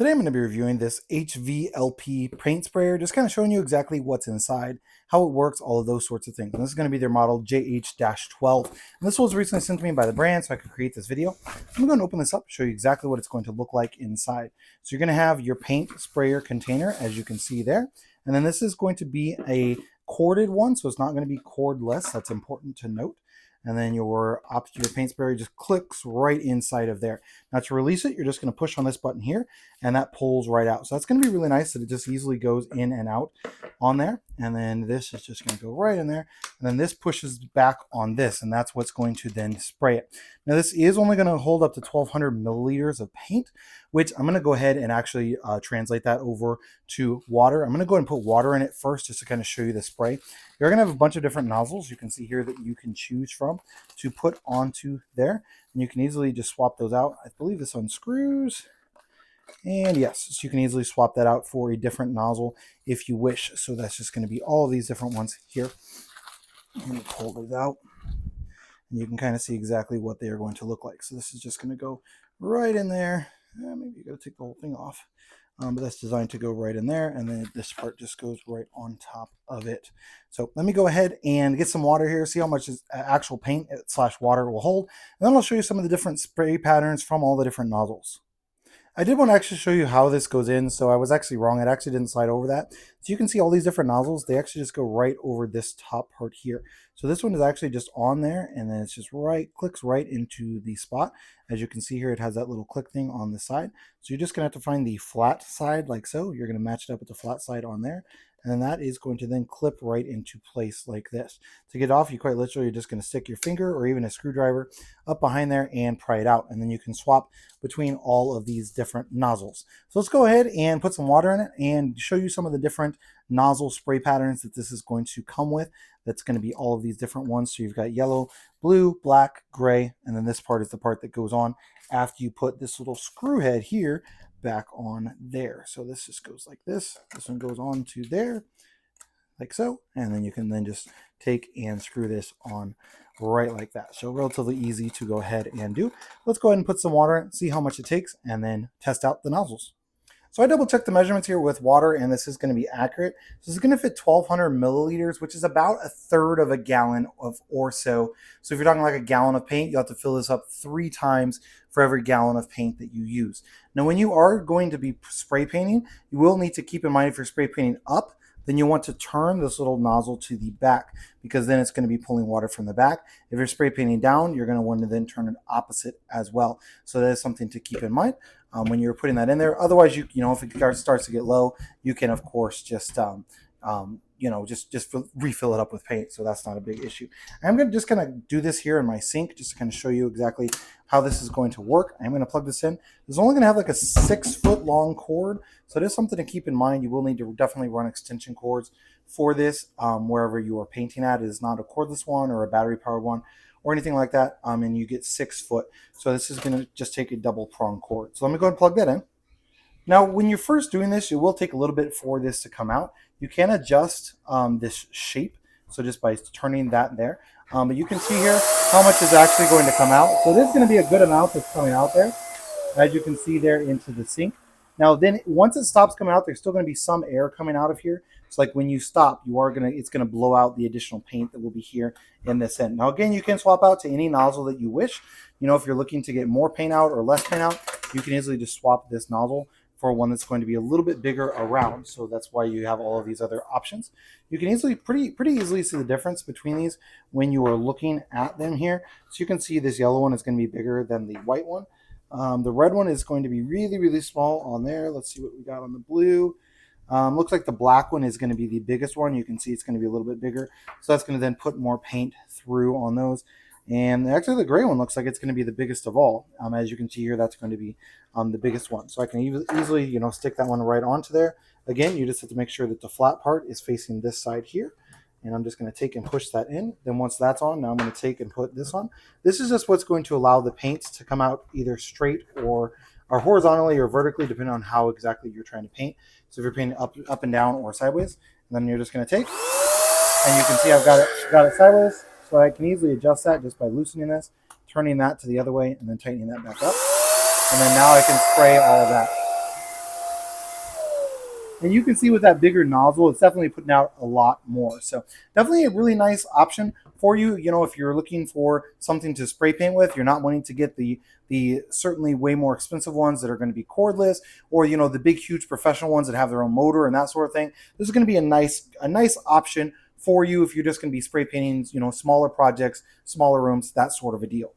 Today I'm going to be reviewing this HVLP paint sprayer, just kind of showing you exactly what's inside, how it works, all of those sorts of things. And this is going to be their model JH-12. And this was recently sent to me by the brand so I could create this video. I'm going to open this up, show you exactly what it's going to look like inside. So you're going to have your paint sprayer container, as you can see there. And then this is going to be a corded one, so it's not going to be cordless. That's important to note. And then your paint sprayer just clicks right inside of there. Now to release it, you're just going to push on this button here, and that pulls right out. So that's going to be really nice that it just easily goes in and out on there. And then this is just going to go right in there. And then this pushes back on this, and that's what's going to then spray it. Now this is only going to hold up to 1,200 milliliters of paint, which I'm going to go ahead and actually translate that over to water. I'm going to go ahead and put water in it first just to kind of show you the spray. You're going to have a bunch of different nozzles you can see here that you can choose from to put onto there. And you can easily just swap those out. I believe this unscrews. And yes, so you can easily swap that out for a different nozzle if you wish. So that's just going to be all of these different ones here. Let me pull those out. And you can kind of see exactly what they are going to look like. So this is just going to go right in there. Maybe you got to take the whole thing off. But that's designed to go right in there, and then this part just goes right on top of it. So let me go ahead and get some water here, see how much actual paint / water will hold, and then I'll show you some of the different spray patterns from all the different nozzles. I did want to actually show you how this goes in, so I was actually wrong. It actually didn't slide over that. So you can see all these different nozzles, they actually just go right over this top part here. So this one is actually just on there, and then it's just clicks right into the spot. As you can see here, it has that little click thing on the side. So you're just going to have to find the flat side like so. You're going to match it up with the flat side on there. And then that is going to then clip right into place like this. To get it off, you quite literally are just going to stick your finger or even a screwdriver up behind there and pry it out. And then you can swap between all of these different nozzles. So let's go ahead and put some water in it and show you some of the different nozzle spray patterns that this is going to come with. That's going to be all of these different ones. So you've got yellow, blue, black, gray, and then this part is the part that goes on after you put this little screw head here back on there. So this just goes like this. This one goes on to there like so, and then you can then just take and screw this on right like that. So relatively easy to go ahead and do. Let's go ahead and put some water in, see how much it takes, and then test out the nozzles. So I double checked the measurements here with water, and this is going to be accurate. So this is going to fit 1,200 milliliters, which is about a third of a gallon or so. So if you're talking like a gallon of paint, you'll have to fill this up 3 times for every gallon of paint that you use. Now, when you are going to be spray painting, you will need to keep in mind if you're spray painting up, then you want to turn this little nozzle to the back, because then it's going to be pulling water from the back. If you're spray painting down, you're going to want to then turn it opposite as well. So that is something to keep in mind when you're putting that in there. Otherwise, you know, if it starts to get low, you can of course just just refill it up with paint. So that's not a big issue. I'm going to just kind of do this here in my sink just to kind of show you exactly how this is going to work. I'm going to plug this in. It's only going to have like a 6-foot long cord. So it is something to keep in mind. You will need to definitely run extension cords for this wherever you are painting at. It is not a cordless one or a battery powered one or anything like that. And you get 6 foot. So this is going to just take a double prong cord. So let me go ahead and plug that in. Now, when you're first doing this, it will take a little bit for this to come out. You can adjust this shape, so just by turning that there. But you can see here how much is actually going to come out. So this is going to be a good amount that's coming out there, as you can see there into the sink. Now, then once it stops coming out, there's still going to be some air coming out of here. It's like when you stop, it's going to blow out the additional paint that will be here in this end. Now, again, you can swap out to any nozzle that you wish. You know, if you're looking to get more paint out or less paint out, you can easily just swap this nozzle for one that's going to be a little bit bigger around. So that's why you have all of these other options. You can easily, pretty easily see the difference between these when you are looking at them here. So you can see this yellow one is going to be bigger than the white one. The red one is going to be really, really small on there. Let's see what we got on the blue. Looks like the black one is going to be the biggest one. You can see it's going to be a little bit bigger. So that's going to then put more paint through on those. And actually the gray one looks like it's going to be the biggest of all. As you can see here, that's going to be the biggest one. So I can easily, you know, stick that one right onto there. Again, you just have to make sure that the flat part is facing this side here. And I'm just going to take and push that in. Then once that's on, now I'm going to take and put this on. This is just what's going to allow the paints to come out either straight or horizontally or vertically, depending on how exactly you're trying to paint. So if you're painting up and down or sideways, and then you're just going to take, and you can see I've got it sideways. So I can easily adjust that just by loosening this, turning that to the other way, and then tightening that back up. And then now I can spray all of that. And you can see with that bigger nozzle, it's definitely putting out a lot more. So definitely a really nice option for you. You know, if you're looking for something to spray paint with, you're not wanting to get the certainly way more expensive ones that are going to be cordless, or you know the big huge professional ones that have their own motor and that sort of thing. This is going to be a nice option for you if you're just going to be spray painting, you know, smaller projects, smaller rooms, that sort of a deal.